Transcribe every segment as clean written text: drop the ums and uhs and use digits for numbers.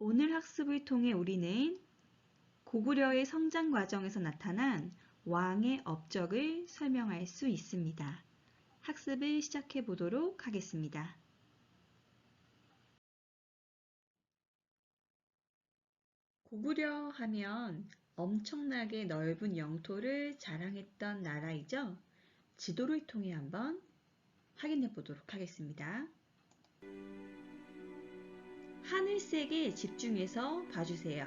오늘 학습을 통해 우리는 고구려의 성장 과정에서 나타난 왕의 업적을 설명할 수 있습니다. 학습을 시작해 보도록 하겠습니다. 고구려 하면 엄청나게 넓은 영토를 자랑했던 나라이죠. 지도를 통해 한번 확인해 보도록 하겠습니다. 하늘색에 집중해서 봐주세요.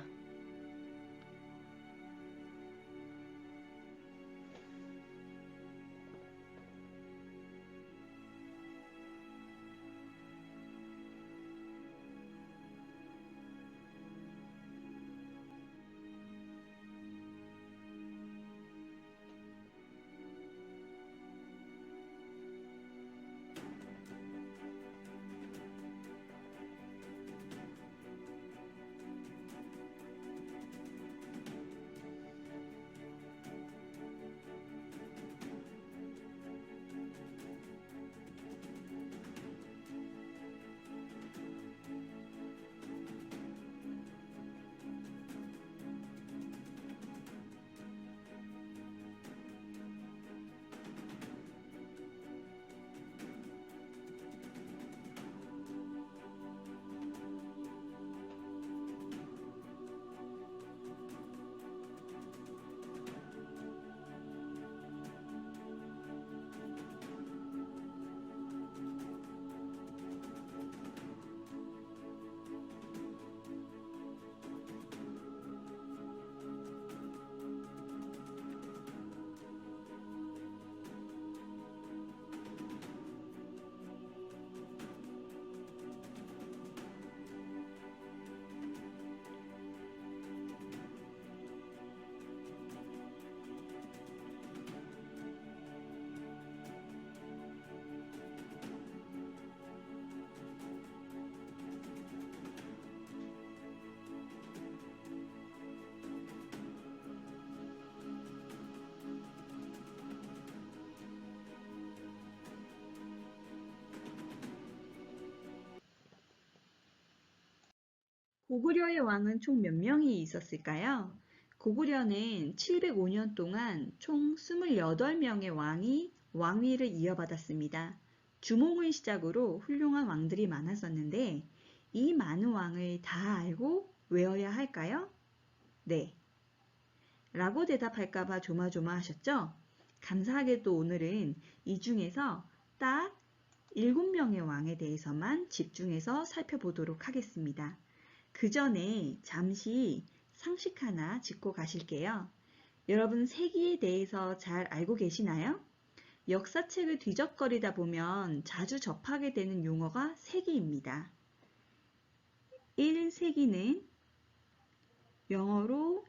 고구려의 왕은 총 몇 명이 있었을까요? 고구려는 705년 동안 총 28명의 왕이 왕위를 이어받았습니다. 주몽을 시작으로 훌륭한 왕들이 많았었는데 이 많은 왕을 다 알고 외워야 할까요? 네. 라고 대답할까봐 조마조마하셨죠? 감사하게도 오늘은 이 중에서 딱 7명의 왕에 대해서만 집중해서 살펴보도록 하겠습니다. 그 전에 잠시 상식 하나 짚고 가실게요. 여러분 세기에 대해서 잘 알고 계시나요? 역사책을 뒤적거리다 보면 자주 접하게 되는 용어가 세기입니다. 1세기는 영어로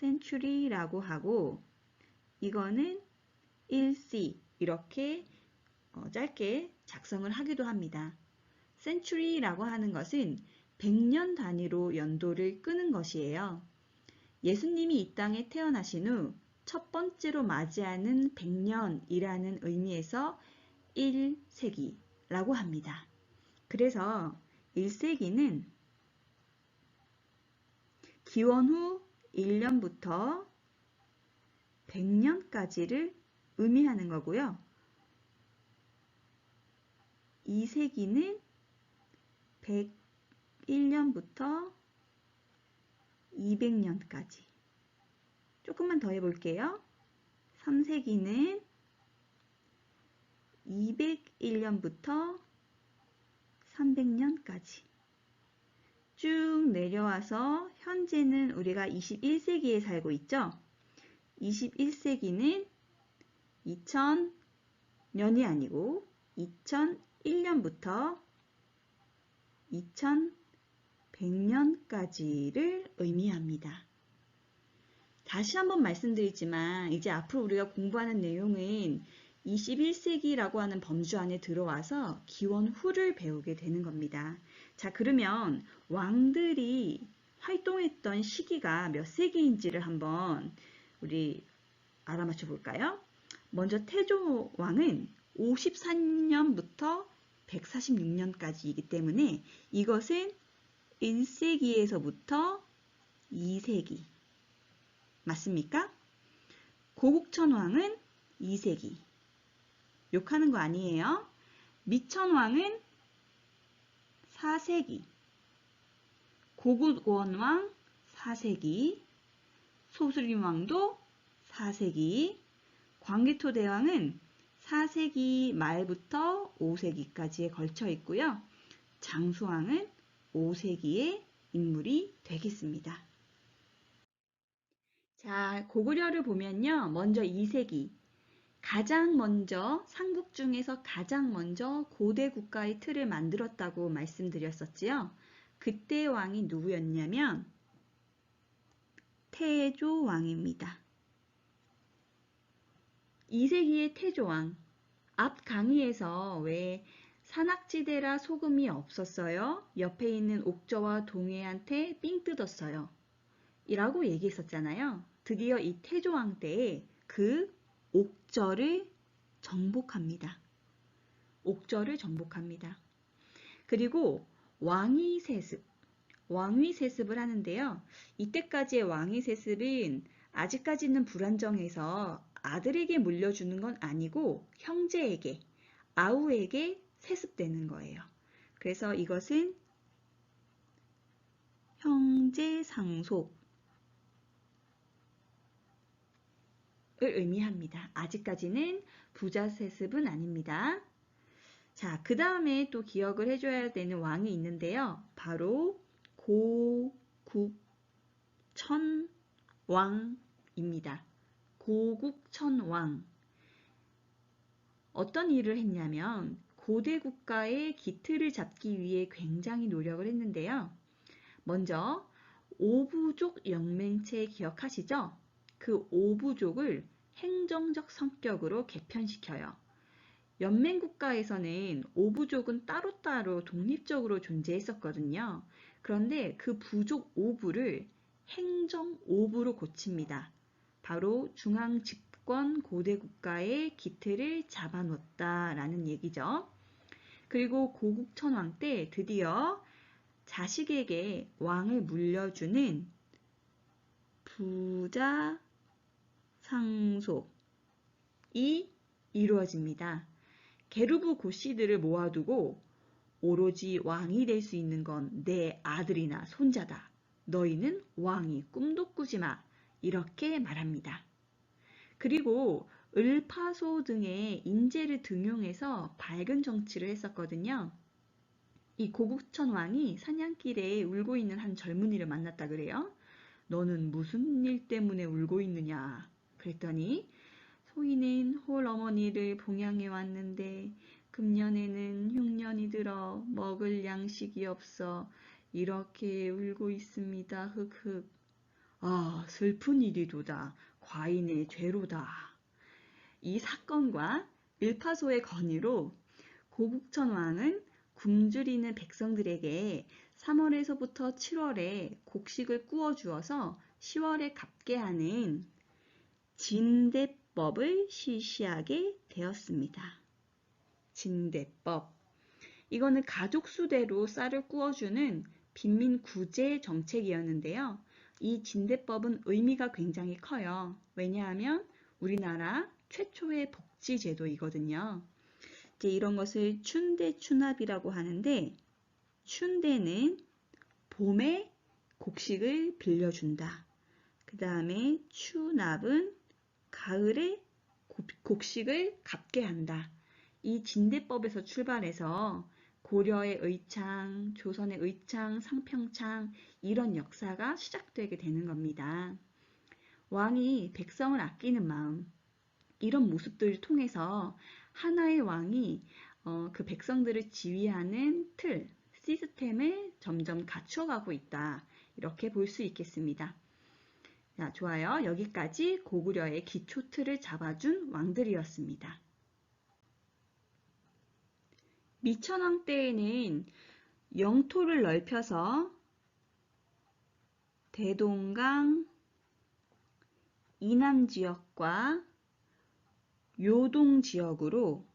1century라고 하고 이거는 1C 이렇게 짧게 작성을 하기도 합니다. century라고 하는 것은 100년 단위로 연도를 끄는 것이에요. 예수님이 이 땅에 태어나신 후 첫 번째로 맞이하는 100년이라는 의미에서 1세기라고 합니다. 그래서 1세기는 기원 후 1년부터 100년까지를 의미하는 거고요. 2세기는 101년부터 200년까지. 조금만 더 해볼게요. 3세기는 201년부터 300년까지. 쭉 내려와서 현재는 우리가 21세기에 살고 있죠. 21세기는 2000년이 아니고 2001년부터 2100년까지를 의미합니다. 다시 한번 말씀드리지만 이제 앞으로 우리가 공부하는 내용은 21세기라고 하는 범주 안에 들어와서 기원 후를 배우게 되는 겁니다. 자, 그러면 왕들이 활동했던 시기가 몇 세기인지를 한번 우리 알아맞혀 볼까요? 먼저 태조 왕은 54년부터 146년까지이기 때문에 이것은 1세기에서부터 2세기. 맞습니까? 고국천왕은 2세기. 욕하는 거 아니에요. 미천왕은 4세기. 고국원왕 4세기. 소수림왕도 4세기. 광개토대왕은 4세기 말부터 5세기까지에 걸쳐 있고요. 장수왕은 5세기의 인물이 되겠습니다. 자, 고구려를 보면요. 먼저 2세기. 가장 먼저 삼국 중에서 가장 먼저 고대 국가의 틀을 만들었다고 말씀드렸었지요. 그때 왕이 누구였냐면 태조왕입니다. 2세기의 태조왕. 앞 강의에서 왜 산악지대라 소금이 없었어요? 옆에 있는 옥저와 동해한테 삥 뜯었어요. 이라고 얘기했었잖아요. 드디어 이 태조왕 때에 그 옥저를 정복합니다. 옥저를 정복합니다. 그리고 왕위세습. 왕위세습을 하는데요. 이때까지의 왕위세습은 아직까지는 불안정해서 아들에게 물려주는 건 아니고 형제에게, 아우에게 세습되는 거예요. 그래서 이것은 형제상속을 의미합니다. 아직까지는 부자세습은 아닙니다. 자, 그 다음에 또 기억을 해줘야 되는 왕이 있는데요. 바로 고국천왕입니다. 고국천왕. 어떤 일을 했냐면 고대 국가의 기틀을 잡기 위해 굉장히 노력을 했는데요. 먼저 오부족 영맹체 기억하시죠? 그 오부족을 행정적 성격으로 개편시켜요. 연맹국가에서는 오부족은 따로따로 독립적으로 존재했었거든요. 그런데 그 부족 오부를 행정 오부로 고칩니다. 바로 중앙 집권 고대 국가의 기틀을 잡아놓았다라는 얘기죠. 그리고 고국천왕 때 드디어 자식에게 왕을 물려주는 부자 상속이 이루어집니다. 게르부 고씨들을 모아두고 오로지 왕이 될 수 있는 건 내 아들이나 손자다. 너희는 왕이 꿈도 꾸지 마. 이렇게 말합니다. 그리고 을파소 등의 인재를 등용해서 밝은 정치를 했었거든요. 이 고국천 왕이 사냥길에 울고 있는 한 젊은이를 만났다 그래요. 너는 무슨 일 때문에 울고 있느냐? 그랬더니 소인은 홀 어머니를 봉양해 왔는데 금년에는 흉년이 들어 먹을 양식이 없어 이렇게 울고 있습니다. 흑흑. 아, 슬픈 일이도다. 과인의 죄로다. 이 사건과 을파소의 건의로 고국천 왕은 굶주리는 백성들에게 3월에서부터 7월에 곡식을 구워 주어서 10월에 갚게 하는 진대법을 실시하게 되었습니다. 진대법. 이거는 가족 수대로 쌀을 구워주는 빈민 구제 정책이었는데요. 이 진대법은 의미가 굉장히 커요. 왜냐하면 우리나라 최초의 복지제도이거든요. 이제 이런 것을 춘대춘합이라고 하는데, 춘대는 봄에 곡식을 빌려준다. 그 다음에 추납은 가을에 곡식을 갚게 한다. 이 진대법에서 출발해서 고려의 의창, 조선의 의창, 상평창 이런 역사가 시작되게 되는 겁니다. 왕이 백성을 아끼는 마음, 이런 모습들을 통해서 하나의 왕이 그 백성들을 지휘하는 틀, 시스템을 점점 갖춰가고 있다. 이렇게 볼 수 있겠습니다. 자, 좋아요. 여기까지 고구려의 기초 틀을 잡아준 왕들이었습니다. 미천왕 때에는 영토를 넓혀서 대동강 이남 지역과 요동 지역으로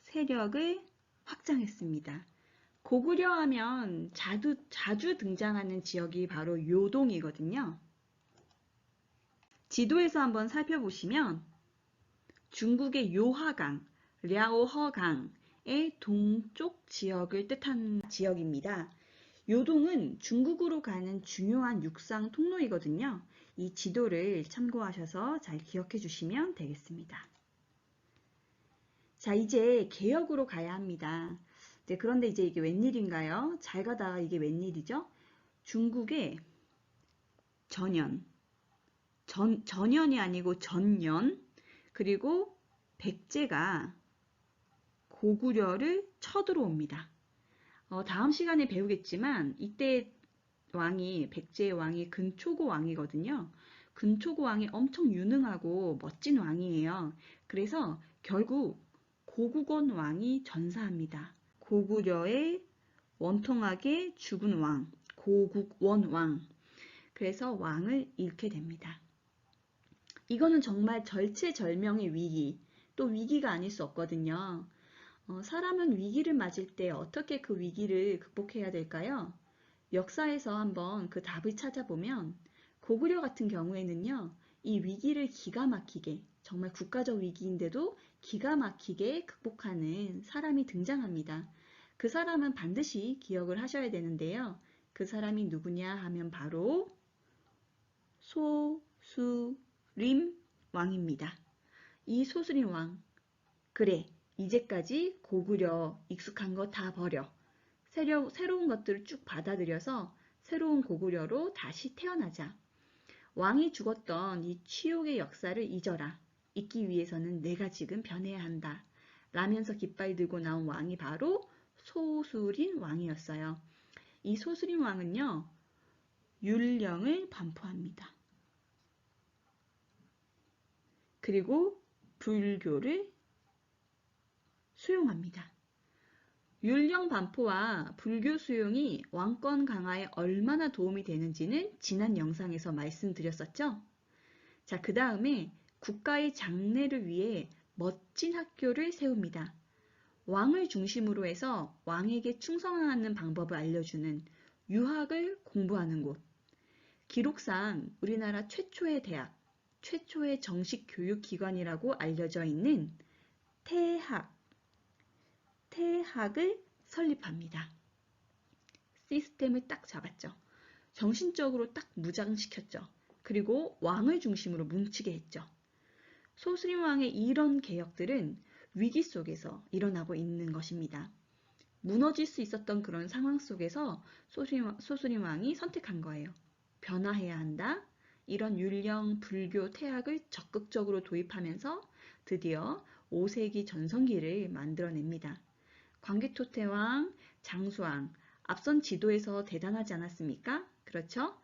세력을 확장했습니다. 고구려 하면 자주 등장하는 지역이 바로 요동이거든요. 지도에서 한번 살펴보시면 중국의 요하강, 랴오허강의 동쪽 지역을 뜻하는 지역입니다. 요동은 중국으로 가는 중요한 육상 통로이거든요. 이 지도를 참고하셔서 잘 기억해 주시면 되겠습니다. 자, 이제 개역으로 가야 합니다. 네, 그런데 이제 이게 웬일인가요? 잘 가다가 이게 웬일이죠? 중국의 전연이 아니고 전연, 그리고 백제가 고구려를 쳐들어옵니다. 다음 시간에 배우겠지만 이때 백제의 왕이 근초고 왕이거든요. 근초고 왕이 엄청 유능하고 멋진 왕이에요. 그래서 결국 고국원 왕이 전사합니다. 고구려의 원통하게 죽은 왕, 고국원 왕. 그래서 왕을 잃게 됩니다. 이거는 정말 절체절명의 위기, 또 위기가 아닐 수 없거든요. 사람은 위기를 맞을 때 어떻게 그 위기를 극복해야 될까요? 역사에서 한번 그 답을 찾아보면 고구려 같은 경우에는요, 이 위기를 기가 막히게, 정말 국가적 위기인데도 기가 막히게 극복하는 사람이 등장합니다. 그 사람은 반드시 기억을 하셔야 되는데요. 그 사람이 누구냐 하면 바로 소수림 왕입니다. 이 소수림 왕, 그래, 이제까지 고구려 익숙한 거 다 버려. 새로운 것들을 쭉 받아들여서 새로운 고구려로 다시 태어나자. 왕이 죽었던 이 치욕의 역사를 잊어라. 잊기 위해서는 내가 지금 변해야 한다. 라면서 깃발 들고 나온 왕이 바로 소수린 왕이었어요. 이 소수린 왕은요, 율령을 반포합니다. 그리고 불교를 수용합니다. 율령 반포와 불교 수용이 왕권 강화에 얼마나 도움이 되는지는 지난 영상에서 말씀드렸었죠? 자, 그 다음에 국가의 장래를 위해 멋진 학교를 세웁니다. 왕을 중심으로 해서 왕에게 충성하는 방법을 알려주는 유학을 공부하는 곳. 기록상 우리나라 최초의 대학, 최초의 정식 교육기관이라고 알려져 있는 태학을 설립합니다. 시스템을 딱 잡았죠. 정신적으로 딱 무장시켰죠. 그리고 왕을 중심으로 뭉치게 했죠. 소수림 왕의 이런 개혁들은 위기 속에서 일어나고 있는 것입니다. 무너질 수 있었던 그런 상황 속에서 소수림 왕이 선택한 거예요. 변화해야 한다. 이런 율령, 불교, 태학을 적극적으로 도입하면서 드디어 5세기 전성기를 만들어냅니다. 광개토태왕, 장수왕, 앞선 지도에서 대단하지 않았습니까? 그렇죠?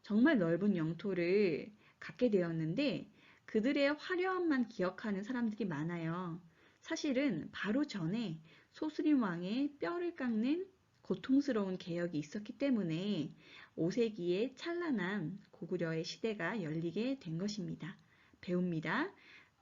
정말 넓은 영토를 갖게 되었는데 그들의 화려함만 기억하는 사람들이 많아요. 사실은 바로 전에 소수림 왕의 뼈를 깎는 고통스러운 개혁이 있었기 때문에 5세기의 찬란한 고구려의 시대가 열리게 된 것입니다. 배웁니다.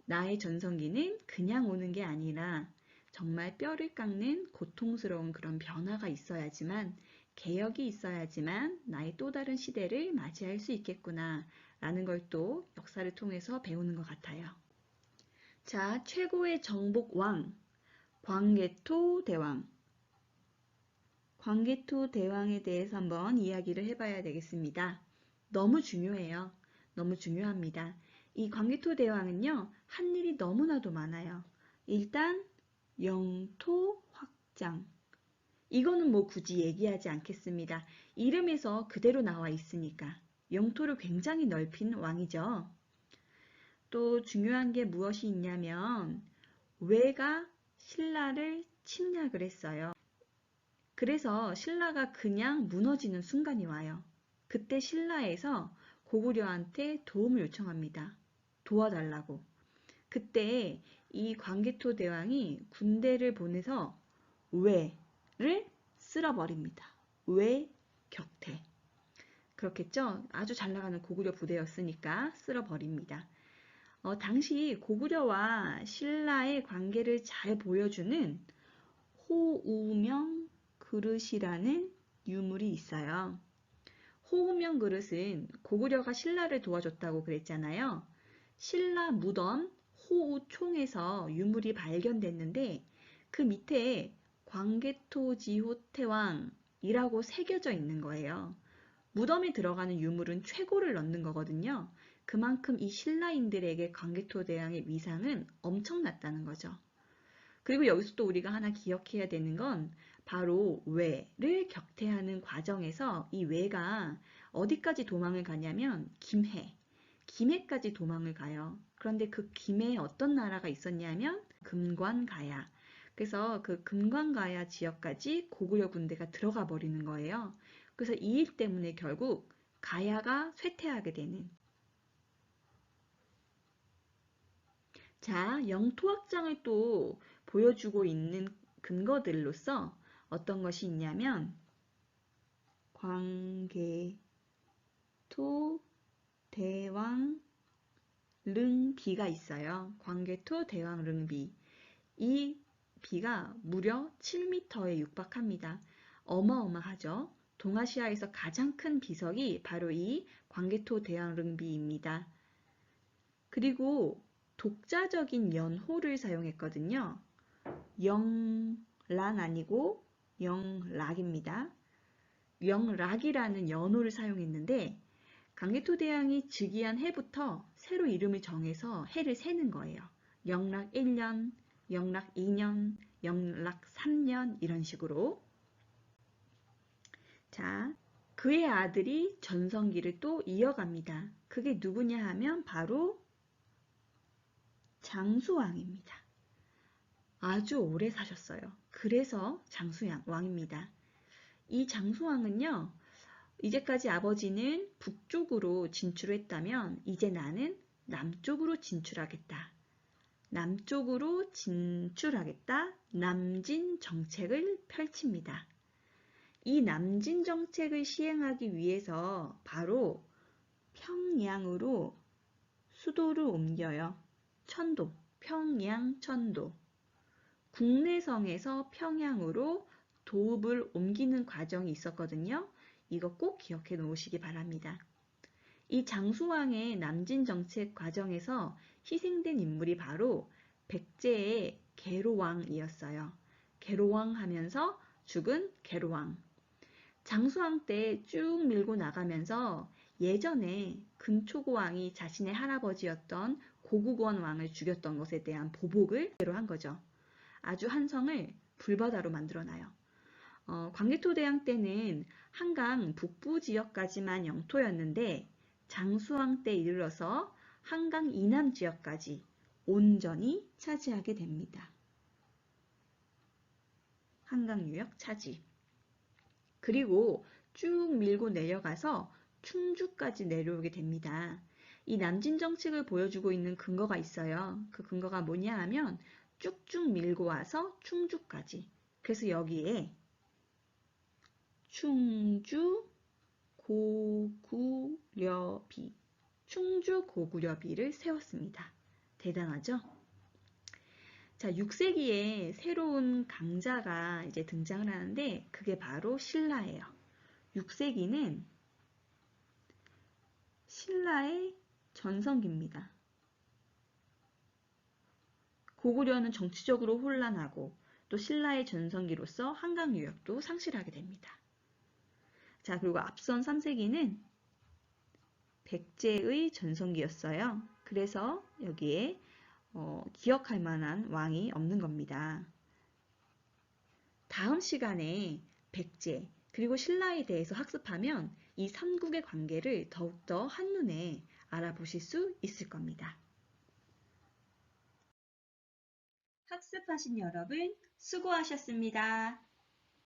나의 전성기는 그냥 오는 게 아니라 정말 뼈를 깎는 고통스러운 그런 변화가 있어야지만, 개혁이 있어야지만 나의 또 다른 시대를 맞이할 수 있겠구나 라는 걸 또 역사를 통해서 배우는 것 같아요. 자, 최고의 정복 왕, 광개토 대왕. 광개토 대왕에 대해서 한번 이야기를 해봐야 되겠습니다. 너무 중요해요. 너무 중요합니다. 이 광개토 대왕은요, 한 일이 너무나도 많아요. 일단 영토 확장. 이거는 뭐 굳이 얘기하지 않겠습니다. 이름에서 그대로 나와 있으니까. 영토를 굉장히 넓힌 왕이죠. 또 중요한 게 무엇이 있냐면 왜가 신라를 침략을 했어요. 그래서 신라가 그냥 무너지는 순간이 와요. 그때 신라에서 고구려한테 도움을 요청합니다. 도와달라고. 그때 이 광개토 대왕이 군대를 보내서 왜를 쓸어버립니다. 왜 격퇴. 그렇겠죠? 아주 잘 나가는 고구려 부대였으니까 쓸어버립니다. 당시 고구려와 신라의 관계를 잘 보여주는 호우명 그릇이라는 유물이 있어요. 호우명 그릇은 고구려가 신라를 도와줬다고 그랬잖아요. 신라 무덤 호우총에서 유물이 발견됐는데 그 밑에 광개토지호태왕이라고 새겨져 있는 거예요. 무덤에 들어가는 유물은 최고를 넣는 거거든요. 그만큼 이 신라인들에게 광개토대왕의 위상은 엄청났다는 거죠. 그리고 여기서 또 우리가 하나 기억해야 되는 건 바로 외를 격퇴하는 과정에서 이 외가 어디까지 도망을 가냐면 김해까지 도망을 가요. 그런데 그 김해에 어떤 나라가 있었냐면 금관가야. 그래서 그 금관가야 지역까지 고구려 군대가 들어가 버리는 거예요. 그래서 이 일 때문에 결국 가야가 쇠퇴하게 되는. 자, 영토 확장을 또 보여주고 있는 근거들로서 어떤 것이 있냐면 광개토 대왕 릉비가 있어요. 광개토 대왕 릉비. 이 비가 무려 7m에 육박합니다. 어마어마하죠. 동아시아에서 가장 큰 비석이 바로 이 광개토 대왕 릉비입니다. 그리고 독자적인 연호를 사용했거든요. 영란 아니고 영락입니다. 영락이라는 연호를 사용했는데 광개토 대왕이 즉위한 해부터 새로 이름을 정해서 해를 세는 거예요. 영락 1년, 영락 2년, 영락 3년 이런 식으로. 자, 그의 아들이 전성기를 또 이어갑니다. 그게 누구냐 하면 바로 장수왕입니다. 아주 오래 사셨어요. 그래서 장수왕입니다. 이 장수왕은요, 이제까지 아버지는 북쪽으로 진출했다면 이제 나는 남쪽으로 진출하겠다. 남쪽으로 진출하겠다. 남진 정책을 펼칩니다. 이 남진 정책을 시행하기 위해서 바로 평양으로 수도를 옮겨요. 천도, 평양 천도. 국내성에서 평양으로 도읍을 옮기는 과정이 있었거든요. 이거 꼭 기억해 놓으시기 바랍니다. 이 장수왕의 남진 정책 과정에서 희생된 인물이 바로 백제의 계로왕이었어요. 계로왕 하면서 죽은 계로왕. 장수왕 때 쭉 밀고 나가면서 예전에 금초고왕이 자신의 할아버지였던 고국원 왕을 죽였던 것에 대한 보복을 한 거죠. 아주 한성을 불바다로 만들어놔요. 광개토대왕 때는 한강 북부 지역까지만 영토였는데 장수왕 때 이르러서 한강 이남 지역까지 온전히 차지하게 됩니다. 한강 유역 차지. 그리고 쭉 밀고 내려가서 충주까지 내려오게 됩니다. 이 남진 정책을 보여주고 있는 근거가 있어요. 그 근거가 뭐냐 하면 쭉쭉 밀고 와서 충주까지. 그래서 여기에 충주 고구려비, 충주 고구려비를 세웠습니다. 대단하죠? 자, 6세기에 새로운 강자가 이제 등장을 하는데 그게 바로 신라예요. 6세기는 신라의 전성기입니다. 고구려는 정치적으로 혼란하고 또 신라의 전성기로서 한강 유역도 상실하게 됩니다. 자, 그리고 앞선 3세기는 백제의 전성기였어요. 그래서 여기에 기억할 만한 왕이 없는 겁니다. 다음 시간에 백제 그리고 신라에 대해서 학습하면 이 삼국의 관계를 더욱더 한눈에 알아보실 수 있을 겁니다. 학습하신 여러분 수고하셨습니다.